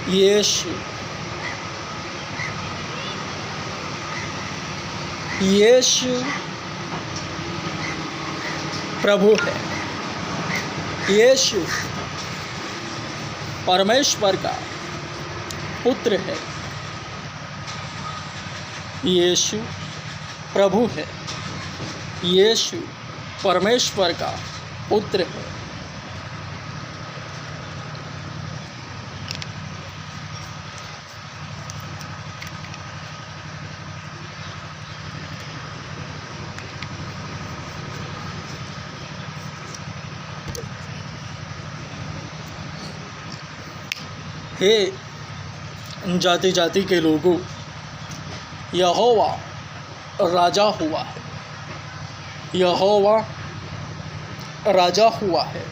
यीशु यीशु प्रभु है। यीशु परमेश्वर का पुत्र है। यीशु प्रभु है। यीशु परमेश्वर का पुत्र है। हे जाति जाति के लोगों, यहोवा राजा हुआ है। यहोवा राजा हुआ है।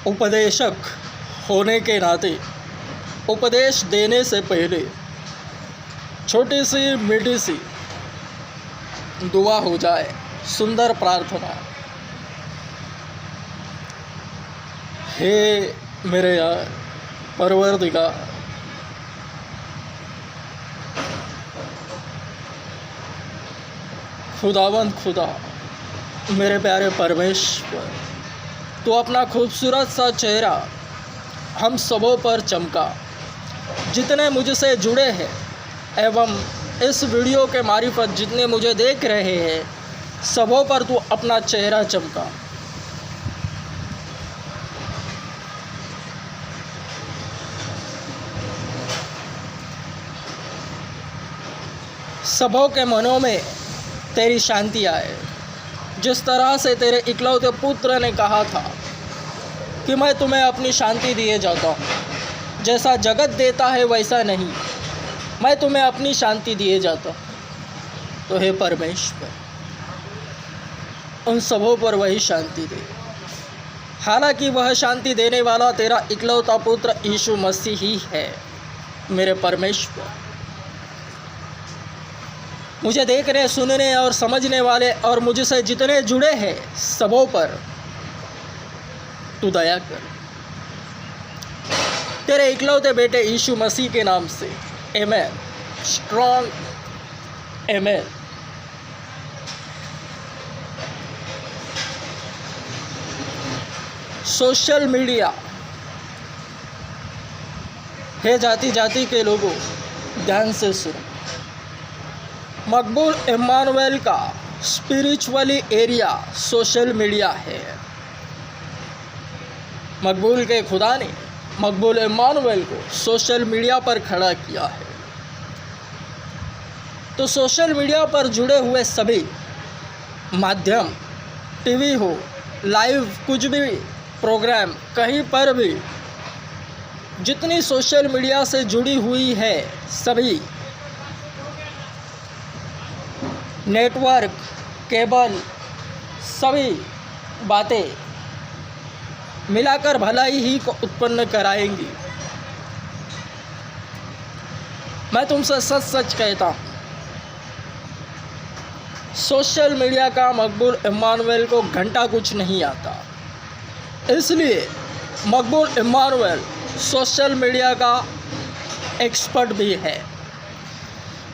उपदेशक होने के नाते उपदेश देने से पहले छोटी सी मीठी सी दुआ हो जाए, सुंदर प्रार्थना। हे मेरे यार परवरदिगार, खुदावंद खुदा, मेरे प्यारे परमेश्वर, तो अपना खूबसूरत सा चेहरा हम सबों पर चमका। जितने मुझसे जुड़े हैं एवं इस वीडियो के मारिफत जितने मुझे देख रहे हैं, सबों पर तू अपना चेहरा चमका। सबों के मनों में तेरी शांति आए। जिस तरह से तेरे इकलौते पुत्र ने कहा था कि मैं तुम्हें अपनी शांति दिए जाता हूँ, जैसा जगत देता है वैसा नहीं, मैं तुम्हें अपनी शांति दिए जाता हूँ। तो हे परमेश्वर, उन सबों पर वही शांति दे। हालांकि वह शांति देने वाला तेरा इकलौता पुत्र यीशु मसीह ही है। मेरे परमेश्वर, मुझे देखने, सुनने और समझने वाले और मुझसे जितने जुड़े हैं सबों पर तू दया कर। तेरे इकलौते बेटे यीशु मसीह के नाम से आमेन। स्ट्रॉन्ग आमेन। सोशल मीडिया, हे जाति जाति के लोगों, ध्यान से सुनो। मकबूल इम्मानुएल का स्पिरिचुअली एरिया सोशल मीडिया है। मकबूल के खुदा ने मकबूल इम्मानुएल को सोशल मीडिया पर खड़ा किया है। तो सोशल मीडिया पर जुड़े हुए सभी माध्यम, टीवी हो, लाइव कुछ भी प्रोग्राम, कहीं पर भी जितनी सोशल मीडिया से जुड़ी हुई है, सभी नेटवर्क, केबल, सभी बातें मिलाकर भलाई ही को उत्पन्न कराएंगी। मैं तुमसे सच सच कहता हूँ, सोशल मीडिया का मकबूल इम्मानुएल को घंटा कुछ नहीं आता। इसलिए मकबूल इम्मानुएल सोशल मीडिया का एक्सपर्ट भी है।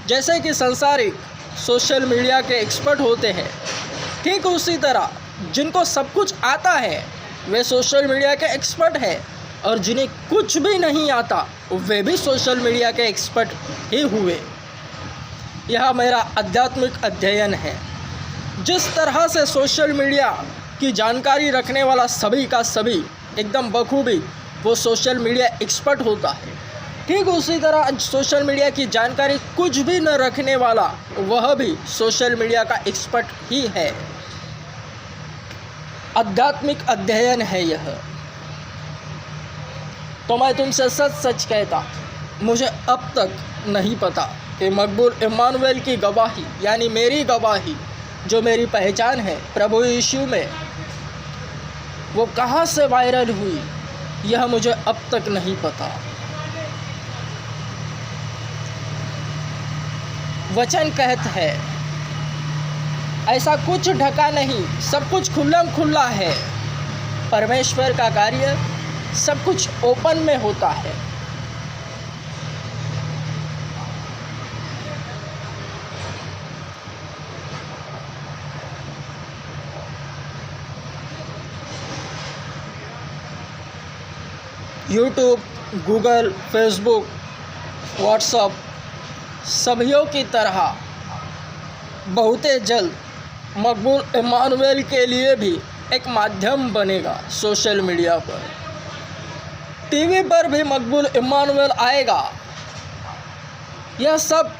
जैसे कि संसारिक सोशल मीडिया के एक्सपर्ट होते हैं, ठीक उसी तरह जिनको सब कुछ आता है वे सोशल मीडिया के एक्सपर्ट हैं, और जिन्हें कुछ भी नहीं आता वे भी सोशल मीडिया के एक्सपर्ट ही हुए। यह मेरा आध्यात्मिक अध्ययन है। जिस तरह से सोशल मीडिया की जानकारी रखने वाला सभी का सभी एकदम बखूबी वो सोशल मीडिया एक्सपर्ट होता है, ठीक उसी तरह सोशल मीडिया की जानकारी कुछ भी न रखने वाला वह भी सोशल मीडिया का एक्सपर्ट ही है। आध्यात्मिक अध्ययन है यह। तो मैं तुमसे सच सच कहता, मुझे अब तक नहीं पता कि मकबूल इम्मानुएल की गवाही यानी मेरी गवाही जो मेरी पहचान है प्रभु यीशु में, वो कहाँ से वायरल हुई, यह मुझे अब तक नहीं पता। वचन कहता है ऐसा कुछ ढका नहीं, सब कुछ खुल्लम खुल्ला है। परमेश्वर का कार्य सब कुछ ओपन में होता है। यूट्यूब, गूगल, फेसबुक, व्हाट्सएप सभियों की तरह बहुते जल्द मकबूल इम्मानुएल के लिए भी एक माध्यम बनेगा सोशल मीडिया पर। टीवी पर भी मकबूल इम्मानुएल आएगा। यह सब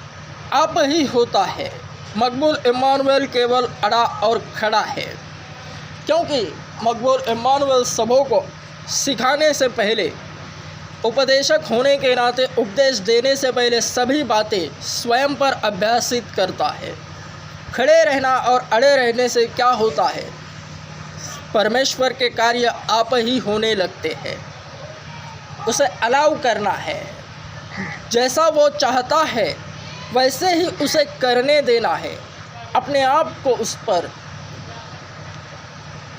आप ही होता है। मकबूल इम्मानुएल केवल अड़ा और खड़ा है, क्योंकि मकबूल इम्मानुएल सबों को सिखाने से पहले, उपदेशक होने के नाते उपदेश देने से पहले सभी बातें स्वयं पर अभ्यासित करता है। खड़े रहना और अड़े रहने से क्या होता है? परमेश्वर के कार्य आप ही होने लगते हैं। उसे अलाउ करना है। जैसा वो चाहता है वैसे ही उसे करने देना है। अपने आप को उस पर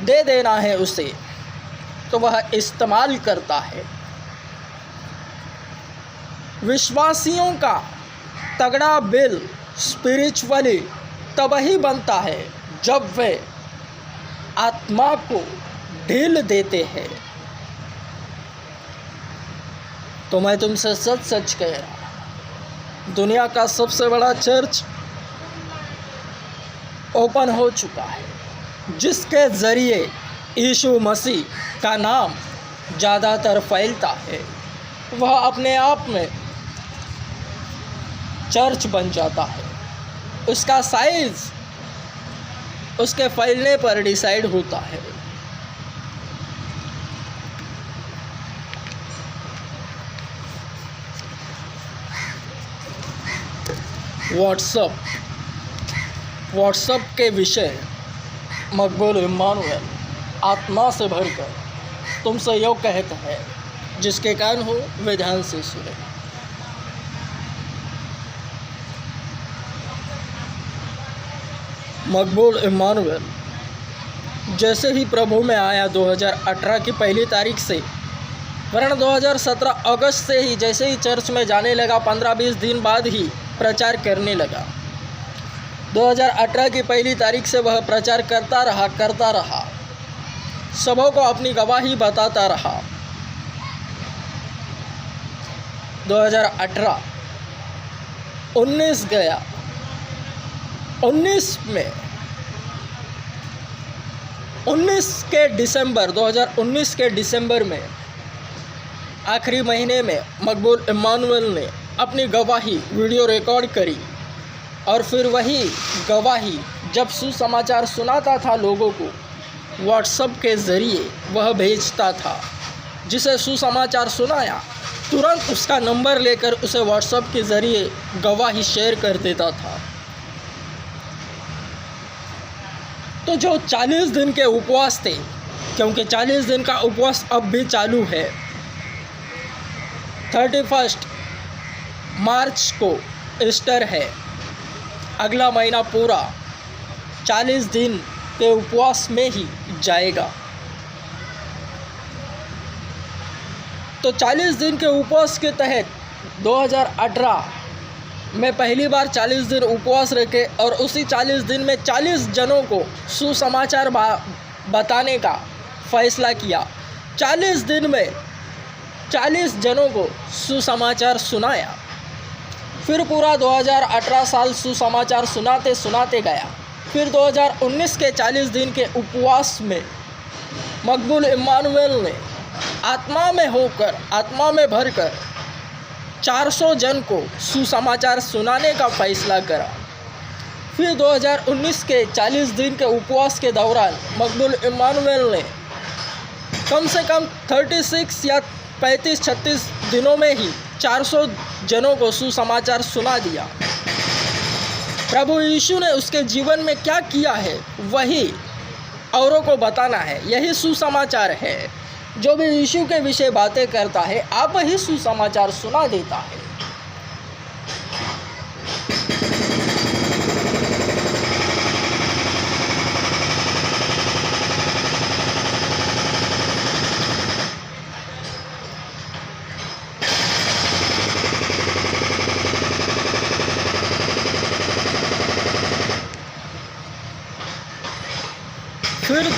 दे देना है उसे, तो वह इस्तेमाल करता है। विश्वासियों का तगड़ा बिल स्पिरिचुअली तब ही बनता है जब वे आत्मा को ढील देते हैं। तो मैं तुमसे सच सच कह रहा हूं, दुनिया का सबसे बड़ा चर्च ओपन हो चुका है, जिसके ज़रिए यीशु मसीह का नाम ज़्यादातर फैलता है। वह अपने आप में चर्च बन जाता है। उसका साइज उसके फैलने पर डिसाइड होता है। व्हाट्सएप के विषय मकबूल इम्मानुएल आत्मा से भरकर तुमसे यो कहता है, जिसके कान हो वे ध्यान से सुने। मकबूल इम्मानुएल जैसे ही प्रभु में आया 2018 की पहली तारीख से, वरना 2017 अगस्त से ही जैसे ही चर्च में जाने लगा, 15-20 दिन बाद ही प्रचार करने लगा। 2018 की पहली तारीख से वह प्रचार करता रहा, सबों को अपनी गवाही बताता रहा। 2018 19 गया, 2019 के दिसंबर में आखिरी महीने में मकबूल इम्मानुएल ने अपनी गवाही वीडियो रिकॉर्ड करी, और फिर वही गवाही जब सुसमाचार सुनाता था लोगों को, व्हाट्सएप के ज़रिए वह भेजता था। जिसे सुसमाचार सुनाया तुरंत उसका नंबर लेकर उसे व्हाट्सएप के ज़रिए गवाही शेयर कर देता था। तो जो 40 दिन के उपवास थे, क्योंकि 40 दिन का उपवास अब भी चालू है, 31 मार्च को ईस्टर है, अगला महीना पूरा 40 दिन के उपवास में ही जाएगा। तो 40 दिन के उपवास के तहत 2018 में पहली बार 40 दिन उपवास रखे, और उसी 40 दिन में 40 जनों को सुसमाचार बताने का फैसला किया। 40 दिन में 40 जनों को सुसमाचार सुनाया। फिर पूरा 2018 साल सुसमाचार सुनाते सुनाते गया। फिर 2019 के 40 दिन के उपवास में मकबूल इम्मानुएल ने आत्मा में होकर, आत्मा में भरकर 400 जन को सुसमाचार सुनाने का फैसला करा। फिर 2019 के 40 दिन के उपवास के दौरान मकबूल इम्मानुएल ने कम से कम 36 या 35-36 दिनों में ही 400 जनों को सुसमाचार सुना दिया। प्रभु यीशु ने उसके जीवन में क्या किया है वही औरों को बताना है। यही सुसमाचार है। जो भी यीशु के विषय बातें करता है, आप ही सुसमाचार सुना देता है। फिर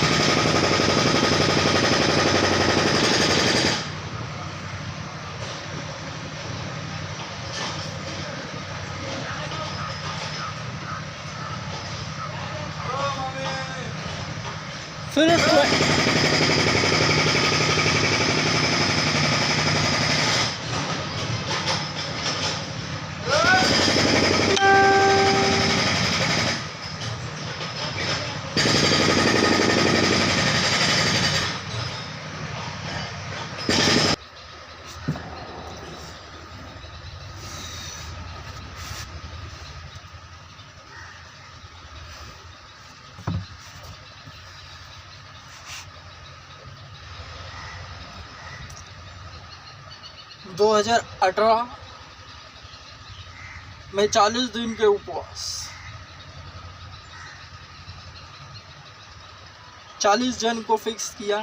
फिर 2018 में 40 दिन के उपवास, 40 जन को फिक्स किया।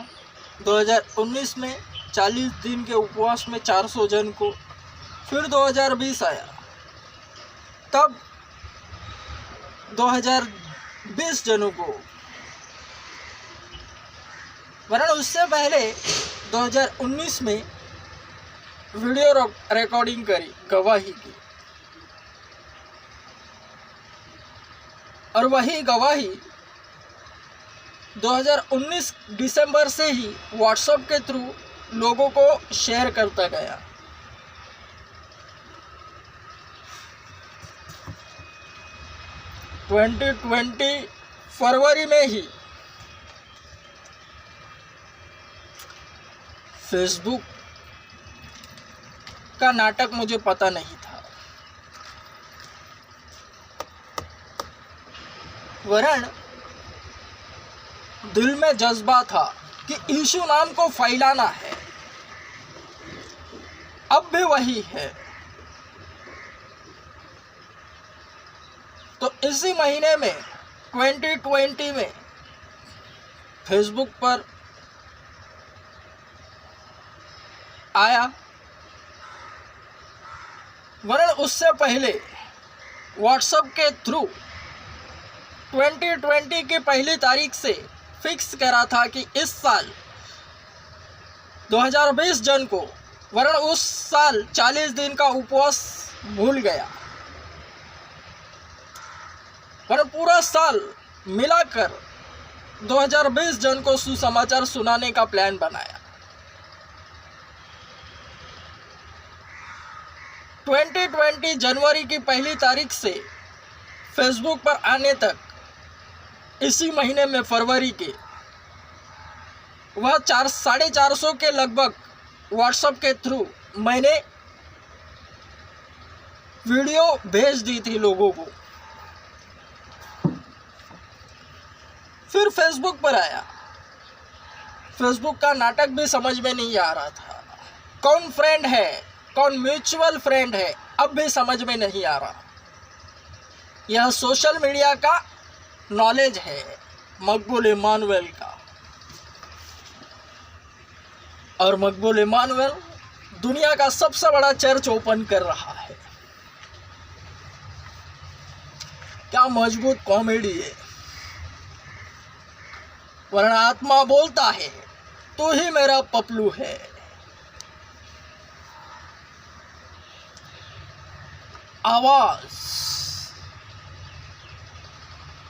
2019 में 40 दिन के उपवास में 400 जन को। फिर 2020 आया, तब 2020 जनों को। वरना उससे पहले 2019 में वीडियो रिकॉर्डिंग करी, गवाही की, और वही गवाही 2019 दिसंबर से ही व्हाट्सएप के थ्रू लोगों को शेयर करता गया। फरवरी में ही फेसबुक का नाटक मुझे पता नहीं था, वरन दिल में जज्बा था कि यीशु नाम को फैलाना है। अब भी वही है। तो इसी महीने में 2020 में फेसबुक पर आया, वरन उससे पहले व्हाट्सएप के थ्रू 2020 की पहली तारीख से फिक्स करा था कि इस साल 2020 जन को, वरन उस साल 40 दिन का उपवास भूल गया, वरन पूरा साल मिलाकर 2020 जन को सुसमाचार सुनाने का प्लान बनाया। 2020 जनवरी की पहली तारीख से फेसबुक पर आने तक, इसी महीने में फरवरी के, वह 450 के लगभग व्हाट्सएप के थ्रू मैंने वीडियो भेज दी थी लोगों को। फिर फेसबुक पर आया। फेसबुक का नाटक भी समझ में नहीं आ रहा था। कौन फ्रेंड है, कौन म्यूचुअल फ्रेंड है, अब भी समझ में नहीं आ रहा। यह सोशल मीडिया का नॉलेज है मकबूल इमानुएल का, और मकबूल इमानुएल दुनिया का सबसे बड़ा चर्च ओपन कर रहा है। क्या मजबूत कॉमेडी है। वरना आत्मा बोलता है, तू ही मेरा पपलू है। आवाज,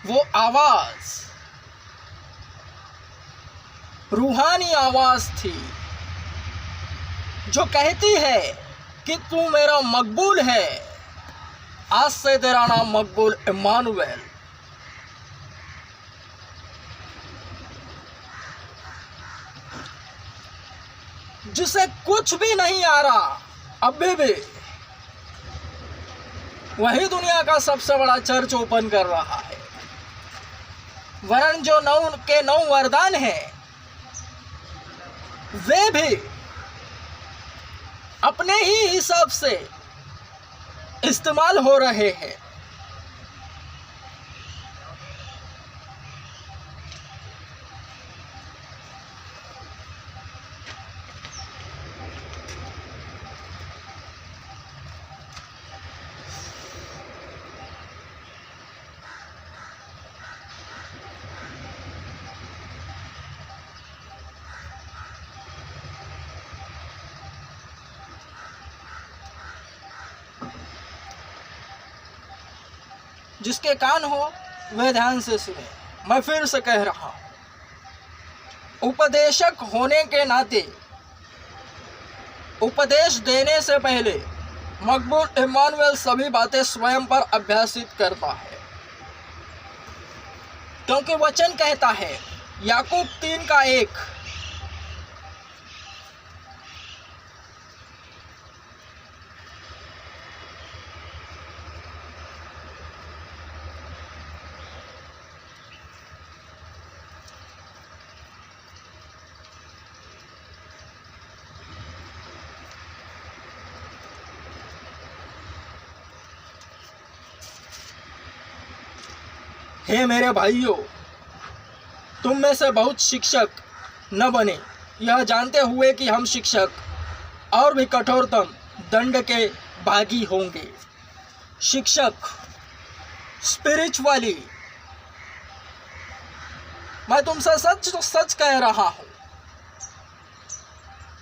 वो आवाज रूहानी आवाज थी जो कहती है कि तू मेरा मकबूल है, आज से तेरा नाम मकबूल इमानुएल। जिसे कुछ भी नहीं आ रहा अभी भी, वही दुनिया का सबसे बड़ा चर्च ओपन कर रहा है। वरन जो 9 के 9 वरदान हैं, वे भी अपने ही हिसाब से इस्तेमाल हो रहे हैं। जिसके कान हो वह ध्यान से सुने। मैं फिर से कह रहा हूँ, उपदेशक होने के नाते उपदेश देने से पहले मकबूल इम्मानुएल सभी बातें स्वयं पर अभ्यासित करता है, क्योंकि वचन कहता है याकूब 3:1, हे मेरे भाइयों, तुम में से बहुत शिक्षक न बने, यह जानते हुए कि हम शिक्षक और भी कठोरतम दंड के भागी होंगे। शिक्षक स्पिरिचुअली, मैं तुमसे सच सच कह रहा हूं,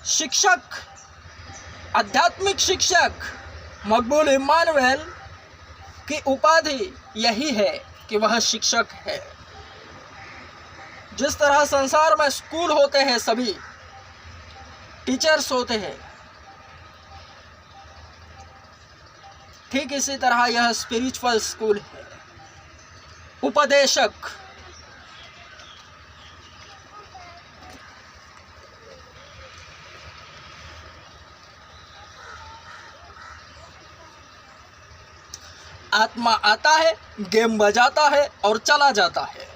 शिक्षक, आध्यात्मिक शिक्षक मकबूल इम्मानुएल की उपाधि यही है कि वह शिक्षक है। जिस तरह संसार में स्कूल होते हैं, सभी टीचर्स होते हैं, ठीक इसी तरह यह स्पिरिचुअल स्कूल है। उपदेशक आत्मा आता है, गेम बजाता है और चला जाता है।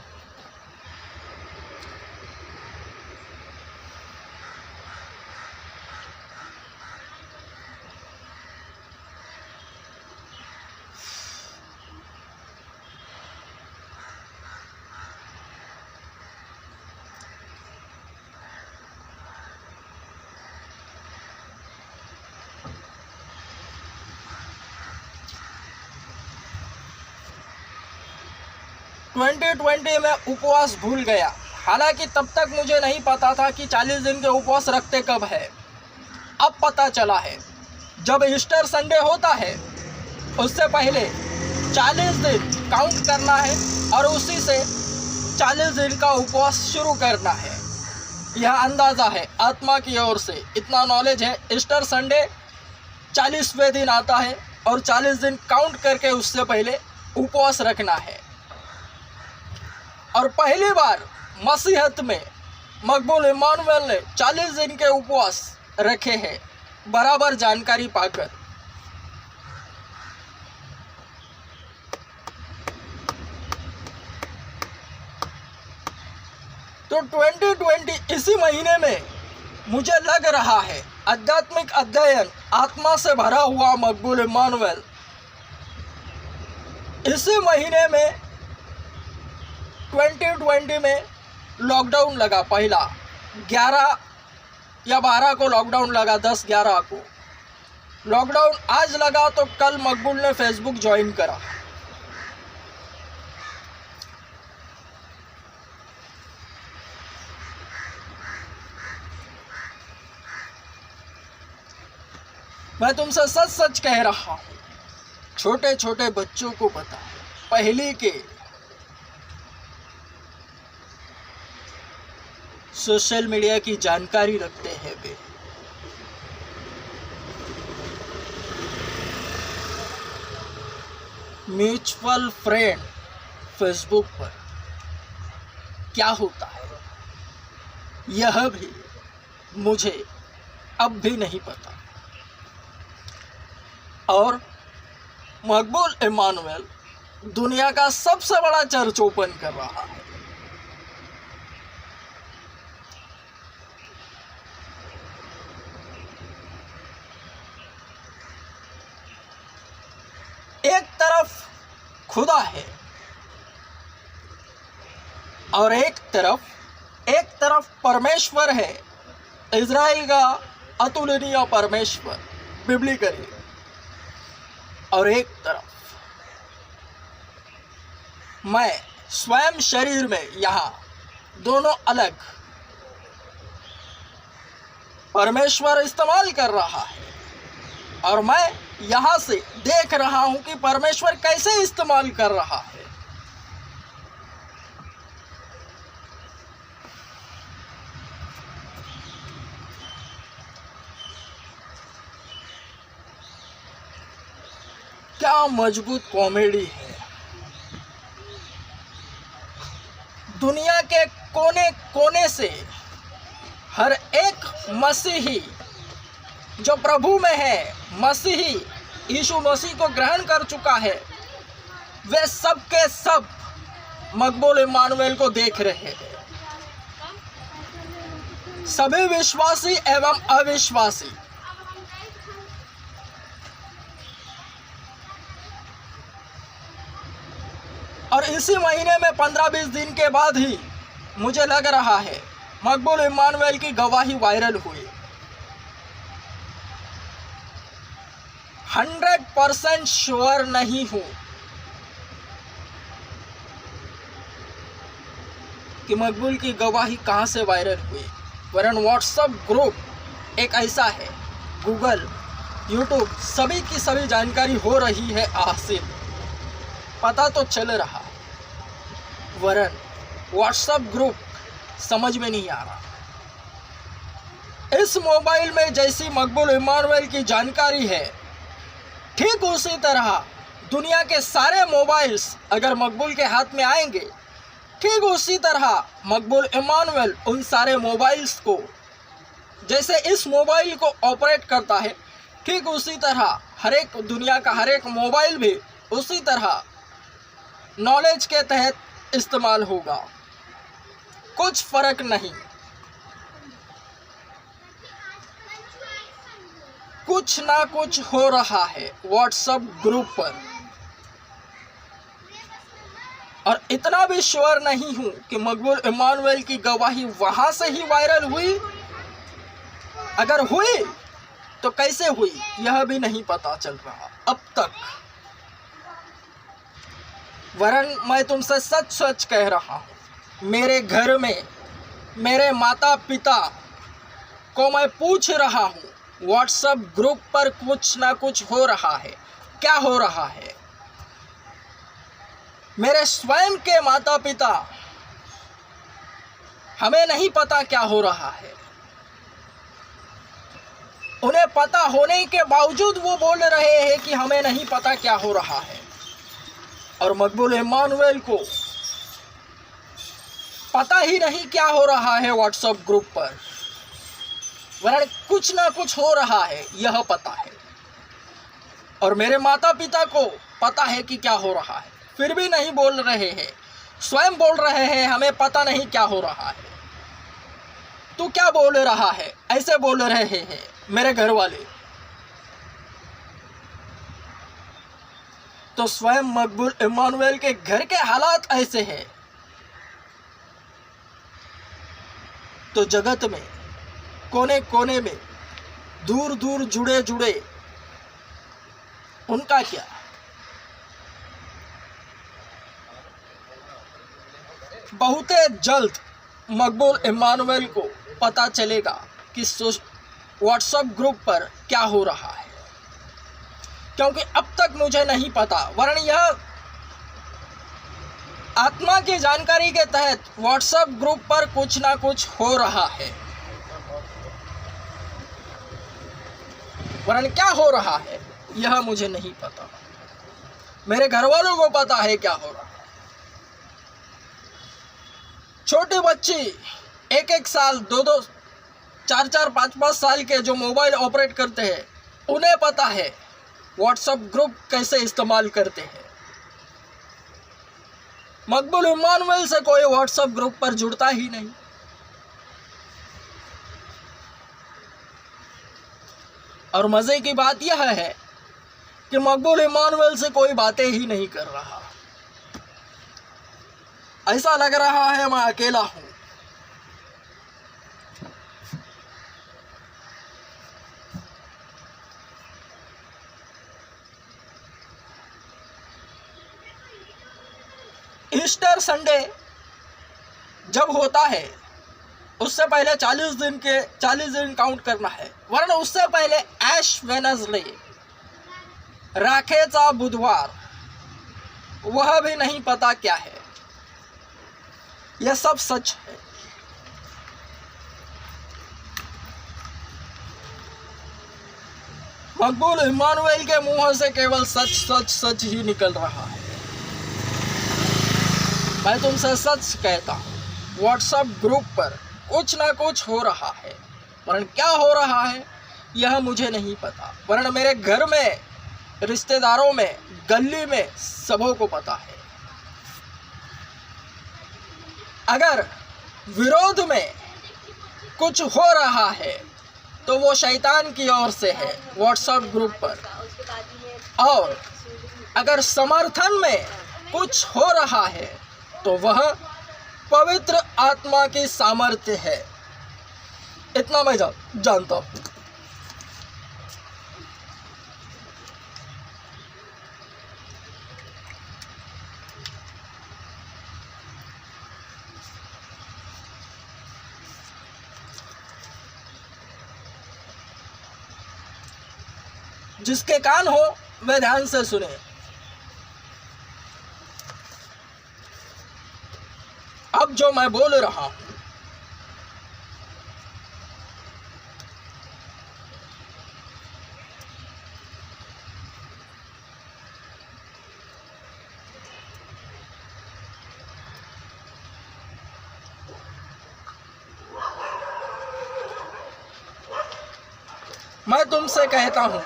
ट्वेंटी में उपवास भूल गया, हालांकि तब तक मुझे नहीं पता था कि 40 दिन के उपवास रखते कब है। अब पता चला है, जब ईस्टर संडे होता है उससे पहले 40 दिन काउंट करना है और उसी से 40 दिन का उपवास शुरू करना है। यह अंदाज़ा है आत्मा की ओर से, इतना नॉलेज है। ईस्टर संडे 40वें दिन आता है और 40 दिन काउंट करके उससे पहले उपवास रखना है। और पहली बार मसीहत में मकबूल इम्मानुएल ने 40 दिन के उपवास रखे हैं, बराबर जानकारी पाकर। तो 2020 इसी महीने में मुझे लग रहा है आध्यात्मिक अध्ययन आत्मा से भरा हुआ मकबूल इम्मानुएल इसी महीने में 2020 में लॉकडाउन लगा। पहला 11 या 12 को लॉकडाउन लगा, 10-11 को लॉकडाउन आज लगा, तो कल मकबूल ने फेसबुक ज्वाइन करा। मैं तुमसे सच सच कह रहा हूं, छोटे छोटे बच्चों को पता पहले के सोशल मीडिया की जानकारी रखते हैं वे। म्यूचुअल फ्रेंड फेसबुक पर क्या होता है यह भी मुझे अब भी नहीं पता। और मकबूल इम्मानुएल दुनिया का सबसे बड़ा चर्च ओपन कर रहा है। एक तरफ खुदा है और एक तरफ परमेश्वर है, इज़राइल का अतुलनीय परमेश्वर बिब्लिकली, और एक तरफ मैं स्वयं शरीर में, यहाँ दोनों अलग परमेश्वर इस्तेमाल कर रहा है। और मैं यहाँ से देख रहा हूँ कि परमेश्वर कैसे इस्तेमाल कर रहा है। क्या मजबूत कॉमेडी है। दुनिया के कोने कोने से हर एक मसीही जो प्रभु में है, मसीही यीशु मसीह को ग्रहण कर चुका है, वे सब के सब मकबूल इम्मानुएल को देख रहे हैं। सभी विश्वासी एवं अविश्वासी। और इसी महीने में 15-20 दिन के बाद ही मुझे लग रहा है मकबूल इम्मानुएल की गवाही वायरल हुई। 100% श्योर नहीं हूं कि मकबूल की गवाही कहां से वायरल हुई, वरन व्हाट्सएप ग्रुप एक ऐसा है, गूगल, यूट्यूब, सभी की सभी जानकारी हो रही है हासिल, पता तो चल रहा, वरन व्हाट्सएप ग्रुप समझ में नहीं आ रहा। इस मोबाइल में जैसी मकबूल इम्मानुएल की जानकारी है, ठीक उसी तरह दुनिया के सारे मोबाइल्स अगर मकबूल के हाथ में आएंगे, ठीक उसी तरह मकबूल इम्मानुएल उन सारे मोबाइल्स को, जैसे इस मोबाइल को ऑपरेट करता है, ठीक उसी तरह हर एक दुनिया का हर एक मोबाइल भी उसी तरह नॉलेज के तहत इस्तेमाल होगा। कुछ फर्क नहीं। कुछ ना कुछ हो रहा है व्हाट्सएप ग्रुप पर, और इतना भी श्योर नहीं हूं कि मकबूल इम्मानुएल की गवाही वहां से ही वायरल हुई। अगर हुई तो कैसे हुई यह भी नहीं पता चल रहा अब तक। वरन मैं तुमसे सच सच कह रहा हूं, मेरे घर में मेरे माता पिता को मैं पूछ रहा हूं, व्हाट्सएप ग्रुप पर कुछ ना कुछ हो रहा है। क्या हो रहा है? मेरे स्वयं के माता पिता, हमें नहीं पता क्या हो रहा है। उन्हें पता होने के बावजूद वो बोल रहे हैं कि हमें नहीं पता क्या हो रहा है। और मकबूल इम्मानुएल को पता ही नहीं क्या हो रहा है व्हाट्सएप ग्रुप पर, वरन कुछ ना कुछ हो रहा है यह पता है। और मेरे माता पिता को पता है कि क्या हो रहा है, फिर भी नहीं बोल रहे हैं। स्वयं बोल रहे हैं हमें पता नहीं क्या हो रहा है। तू क्या बोल रहा है, ऐसे बोल रहे हैं मेरे घर वाले। तो स्वयं मकबूल इम्मानुएल के घर के हालात ऐसे हैं, तो जगत में कोने कोने में दूर दूर जुड़े जुड़े उनका क्या। बहुत जल्द मकबूल इम्मानुएल को पता चलेगा कि व्हाट्सएप ग्रुप पर क्या हो रहा है, क्योंकि अब तक मुझे नहीं पता, वरन यह आत्मा की जानकारी के तहत व्हाट्सएप ग्रुप पर कुछ ना कुछ हो रहा है। वरन क्या हो रहा है यह मुझे नहीं पता। मेरे घर वालों को पता है क्या हो रहा है। छोटे बच्चे 1-1 साल, 2-2, 4-4, 5-5 साल के जो मोबाइल ऑपरेट करते हैं, उन्हें पता है व्हाट्सएप ग्रुप कैसे इस्तेमाल करते हैं। मकबूल इम्मानुएल से कोई व्हाट्सएप ग्रुप पर जुड़ता ही नहीं। और मजे की बात यह है कि मकबूल इम्मानुएल से कोई बातें ही नहीं कर रहा। ऐसा लग रहा है मैं अकेला हूं। ईस्टर संडे जब होता है उससे पहले 40 दिन काउंट करना है, वरना उससे पहले ऐश वेडनेसडे राखेचा बुधवार, वह भी नहीं पता क्या है। यह सब सच है। मकबूल इम्मानुएल के मुंह से केवल सच सच सच ही निकल रहा है। मैं तुमसे सच कहता हूँ, व्हाट्सएप ग्रुप पर कुछ ना कुछ हो रहा है, वरन क्या हो रहा है यह मुझे नहीं पता, वरन मेरे घर में, रिश्तेदारों में, गली में सबों को पता है। अगर विरोध में कुछ हो रहा है तो वो शैतान की ओर से है व्हाट्सएप ग्रुप पर, और अगर समर्थन में कुछ हो रहा है तो वह पवित्र आत्मा की सामर्थ्य है। इतना मैं जानता हूँ। जिसके कान हो वह ध्यान से सुने। अब जो मैं बोल रहा हूं, मैं तुमसे कहता हूं,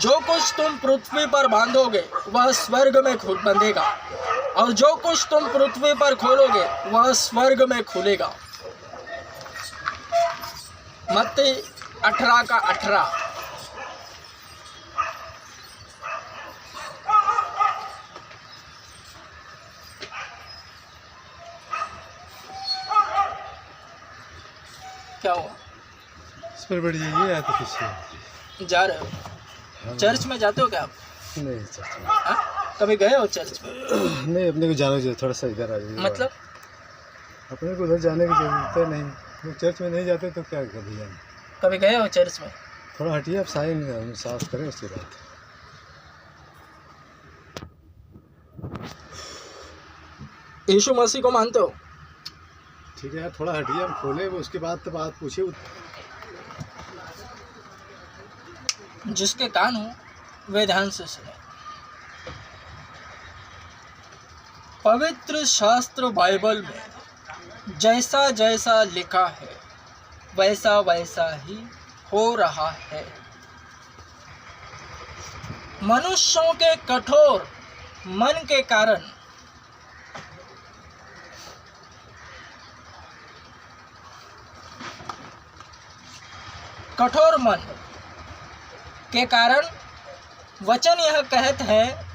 जो कुछ तुम पृथ्वी पर बांधोगे वह स्वर्ग में बंधेगा, और जो कुछ तुम पृथ्वी पर खोलोगे वह स्वर्ग में खुलेगा। मत्ती 18:18। क्या हुआ? इस पर बढ़ जाइए या तो पीछे जा रहे हो? चर्च में जाते हो क्या आप? नहीं, चर्च में कभी गए हो चर्च में? नहीं, अपने को जाने की थोड़ा सा इधर आ जाइए। मतलब अपने को उधर जाने की जरूरत है नहीं, लोग चर्च में नहीं जाते तो क्या कभी जाए। कभी गए हो चर्च में? थोड़ा हटिए, आप साइन साफ करें उसके बाद। यीशु मसीह को मानते हो? ठीक है यार, थोड़ा हटिए, हम खोले वो, उसके बाद तो बात पूछिए। जिसके कान हो वे ध्यान से सुने। पवित्र शास्त्र बाइबल में जैसा जैसा लिखा है वैसा वैसा ही हो रहा है। मनुष्यों के कठोर मन के कारण वचन यह कहत है,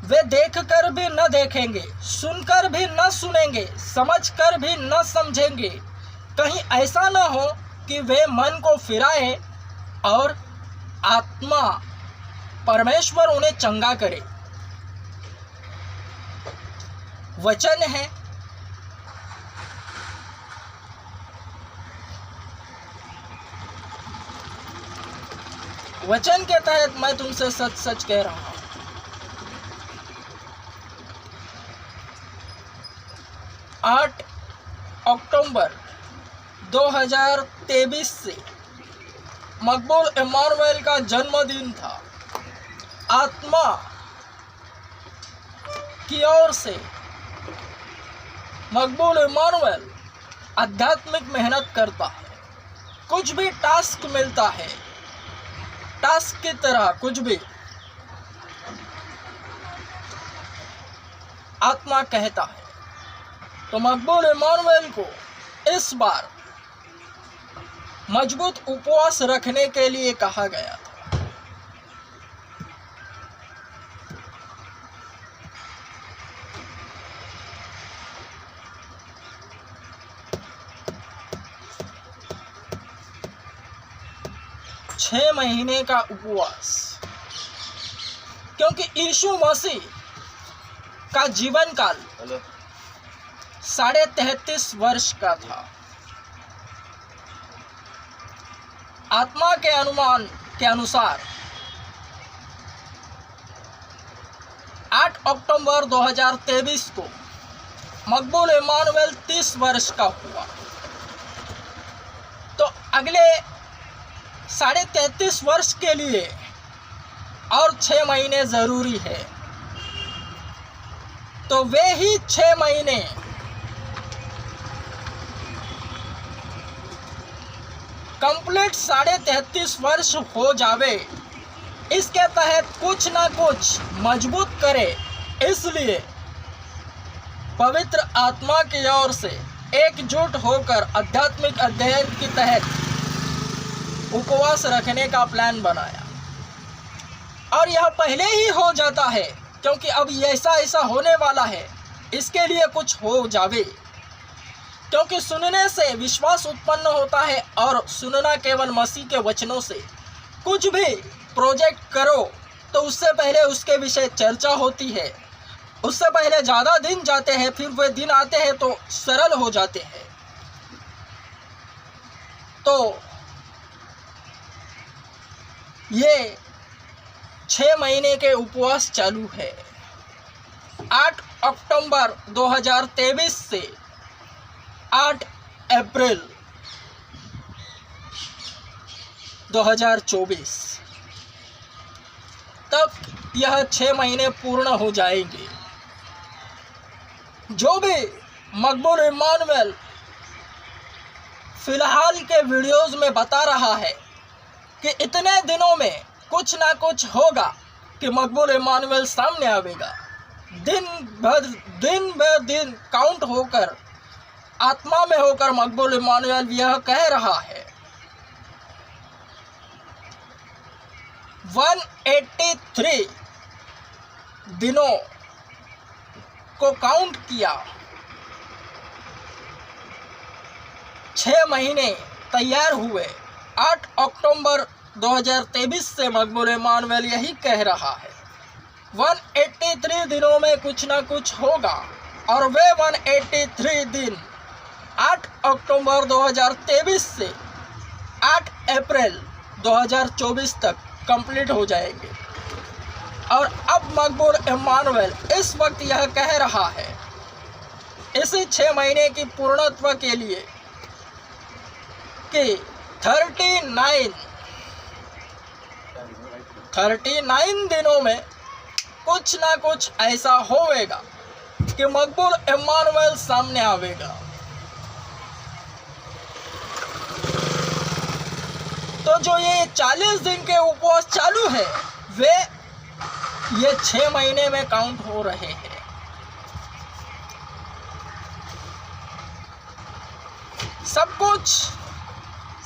वे देखकर भी न देखेंगे, सुनकर भी न सुनेंगे, समझकर भी न समझेंगे, कहीं ऐसा न हो कि वे मन को फिराए और आत्मा परमेश्वर उन्हें चंगा करे। वचन है, वचन के तहत मैं तुमसे सच सच कह रहा हूं। 8 अक्टूबर 2023 से मकबूल इम्मानुएल का जन्मदिन था। आत्मा की ओर से मकबूल इम्मानुएल आध्यात्मिक मेहनत करता है। कुछ भी टास्क मिलता है, टास्क की तरह कुछ भी आत्मा कहता है, तो मकबूल इम्मानुएल को इस बार मजबूत उपवास रखने के लिए कहा गया था। छह महीने का उपवास, क्योंकि यीशु मसीह का जीवन काल 33.5 वर्ष का था। आत्मा के अनुमान के अनुसार 8 अक्टूबर 2023 को मकबूल इमानुएल 30 वर्ष का हुआ। तो अगले 33.5 वर्ष के लिए और 6 महीने ज़रूरी है। तो वे ही 6 महीने कंप्लीट 33.5 वर्ष हो जावे, इसके तहत कुछ ना कुछ मजबूत करे, इसलिए पवित्र आत्मा की ओर से एकजुट होकर आध्यात्मिक अध्ययन के तहत उपवास रखने का प्लान बनाया। और यह पहले ही हो जाता है, क्योंकि अब ऐसा होने वाला है, इसके लिए कुछ हो जावे। क्योंकि सुनने से विश्वास उत्पन्न होता है, और सुनना केवल मसीह के वचनों से। कुछ भी प्रोजेक्ट करो तो उससे पहले उसके विषय चर्चा होती है, उससे पहले ज़्यादा दिन जाते हैं, फिर वे दिन आते हैं तो सरल हो जाते हैं। तो ये 6 महीने के उपवास चालू है। 8 अक्टूबर 2023 से 8 अप्रैल 2024 तक यह 6 महीने पूर्ण हो जाएंगे। जो भी मकबूल इमानुएल फिलहाल के वीडियोस में बता रहा है कि इतने दिनों में कुछ ना कुछ होगा कि मकबूल इमानुएल सामने आवेगा, दिन ब दिन काउंट होकर, आत्मा में होकर मकबूल इमानुएल यह कह रहा है। 183 दिनों को काउंट किया, 6 महीने तैयार हुए। 8 अक्टूबर 2023 से मकबूल इमानुएल यही कह रहा है, 183 दिनों में कुछ ना कुछ होगा। और वे 183 दिन 8 अक्टूबर 2023 से 8 अप्रैल 2024 तक कंप्लीट हो जाएंगे। और अब मकबूल इमानुएल इस वक्त यह कह रहा है, इसी 6 महीने की पूर्णत्व के लिए कि 39 दिनों में कुछ ना कुछ ऐसा होएगा कि मकबूल इमानुएल सामने आवेगा। तो जो ये 40 दिन के उपवास चालू है, वे ये 6 महीने में काउंट हो रहे हैं।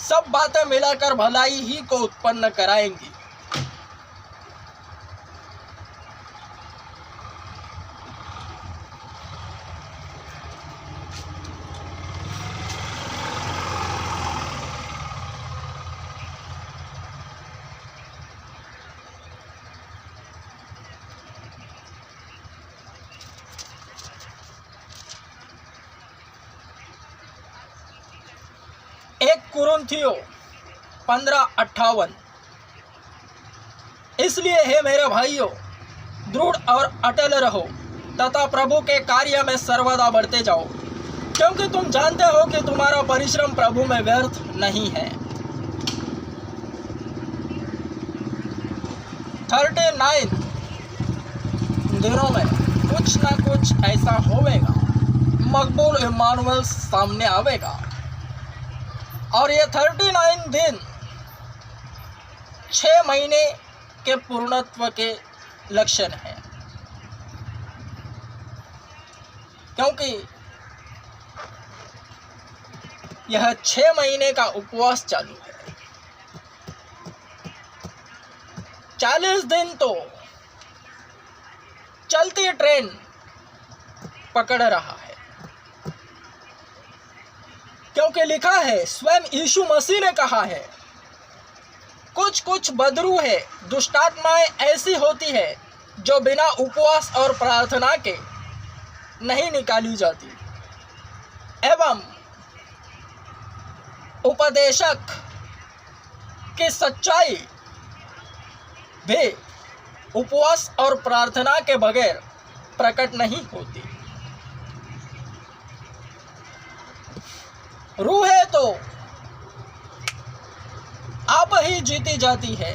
सब बातें मिलाकर भलाई ही को उत्पन्न कराएंगी। एक कुरिन्थियों 15:58। इसलिए हे मेरे भाइयों, दृढ़ और अटल रहो तथा प्रभु के कार्य में सर्वदा बढ़ते जाओ, क्योंकि तुम जानते हो कि तुम्हारा परिश्रम प्रभु में व्यर्थ नहीं है। 39 दिनों में कुछ ना कुछ ऐसा होवेगा, मकबूल इमानुएल सामने आवेगा। और ये 39 दिन 6 महीने के पूर्णत्व के लक्षण हैं, क्योंकि यह 6 महीने का उपवास चालू है। 40 दिन तो चलती ट्रेन पकड़ रहा है, क्योंकि लिखा है, स्वयं यीशु मसीह ने कहा है, कुछ बदरू है, दुष्टात्माएं ऐसी होती है जो बिना उपवास और प्रार्थना के नहीं निकाली जाती, एवं उपदेशक की सच्चाई भी उपवास और प्रार्थना के बगैर प्रकट नहीं होती। रूह है तो आप ही जीती जाती है।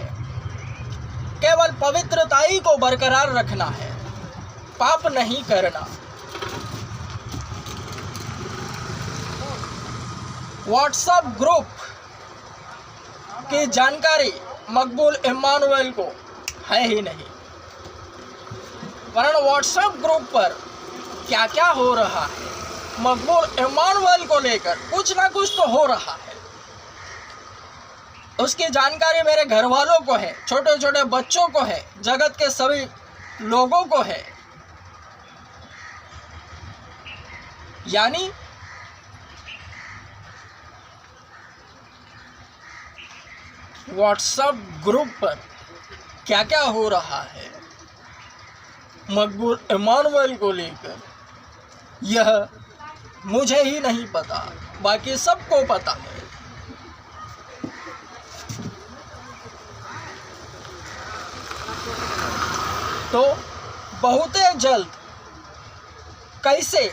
केवल पवित्रताई को बरकरार रखना है, पाप नहीं करना। व्हाट्सएप ग्रुप की जानकारी मकबूल इम्मानुएल को है ही नहीं, वरन व्हाट्सएप ग्रुप पर क्या क्या हो रहा है, मकबूल इम्मानुएल को लेकर कुछ ना कुछ तो हो रहा है। उसकी जानकारी मेरे घर वालों को है, छोटे छोटे बच्चों को है, जगत के सभी लोगों को है। यानी व्हाट्सएप ग्रुप पर क्या क्या हो रहा है मकबूल इम्मानुएल को लेकर, यह मुझे ही नहीं पता, बाकी सबको पता है। तो बहुत जल्द, कैसे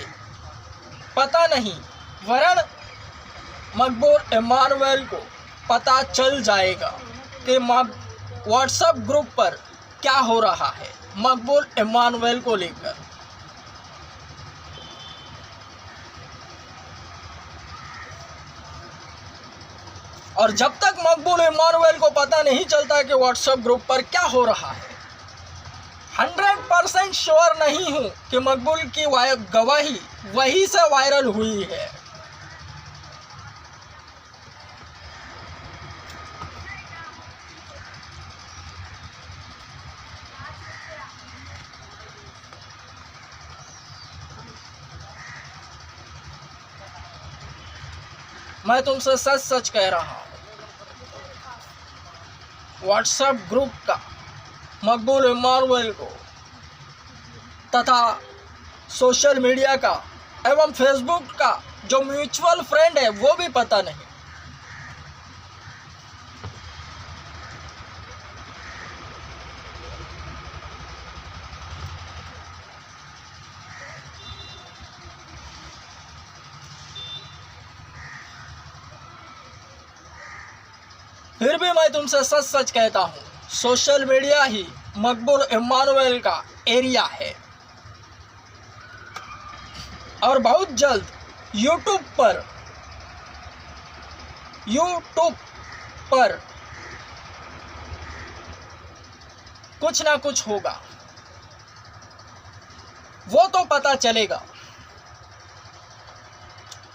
पता नहीं, वरन मकबूल इम्मानुएल को पता चल जाएगा कि व्हाट्सएप ग्रुप पर क्या हो रहा है मकबूल इम्मानुएल को लेकर। और जब तक मकबूल इम्मानुएल को पता नहीं चलता कि व्हाट्सएप ग्रुप पर क्या हो रहा है, 100% श्योर नहीं हूं कि मकबूल की गवाही वहीं से वायरल हुई है। मैं तुमसे सच सच कह रहा हूं, व्हाट्सएप ग्रुप का मकबूल इम्मानुएल को तथा सोशल मीडिया का एवं फेसबुक का जो म्यूचुअल फ्रेंड है वो भी पता नहीं। फिर भी मैं तुमसे सच सच कहता हूं, सोशल मीडिया ही मकबूल इम्मानुएल का एरिया है। और बहुत जल्द यूट्यूब पर कुछ ना कुछ होगा, वो तो पता चलेगा,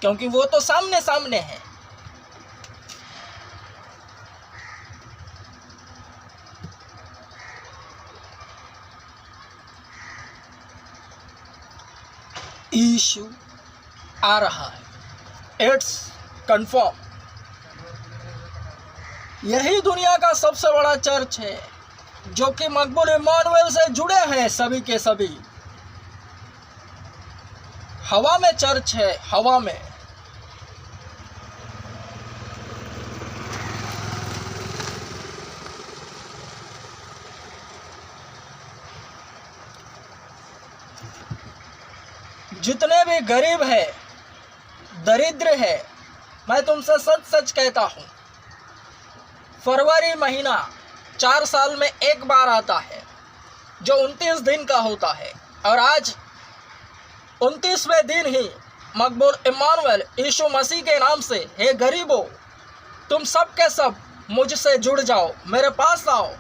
क्योंकि वो तो सामने सामने है। इशू आ रहा है, इट्स कंफर्म। यही दुनिया का सबसे बड़ा चर्च है जो कि मकबूल इम्मानुएल से जुड़े हैं सभी के सभी। हवा में चर्च है, हवा में। जितने भी गरीब है, दरिद्र है, मैं तुमसे सच सच कहता हूं, फरवरी महीना 4 साल में एक बार आता है जो 29 दिन का होता है। और आज 29वें दिन ही मकबूल इम्मानुएल यीशु मसीह के नाम से, हे गरीबों, तुम सब के सब मुझसे जुड़ जाओ, मेरे पास आओ,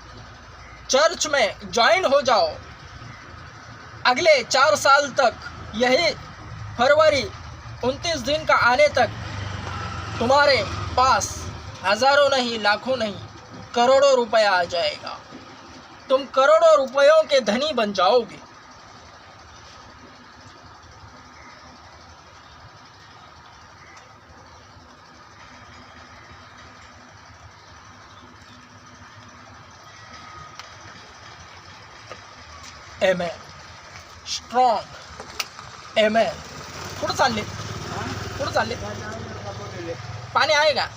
चर्च में ज्वाइन हो जाओ। अगले 4 साल तक, यही फरवरी 29 दिन का आने तक, तुम्हारे पास हज़ारों नहीं, लाखों नहीं, करोड़ों रुपया आ जाएगा। तुम करोड़ों रुपयों के धनी बन जाओगे। Amen. Strong. Amen. कुठं चालले? पाणी आहे का?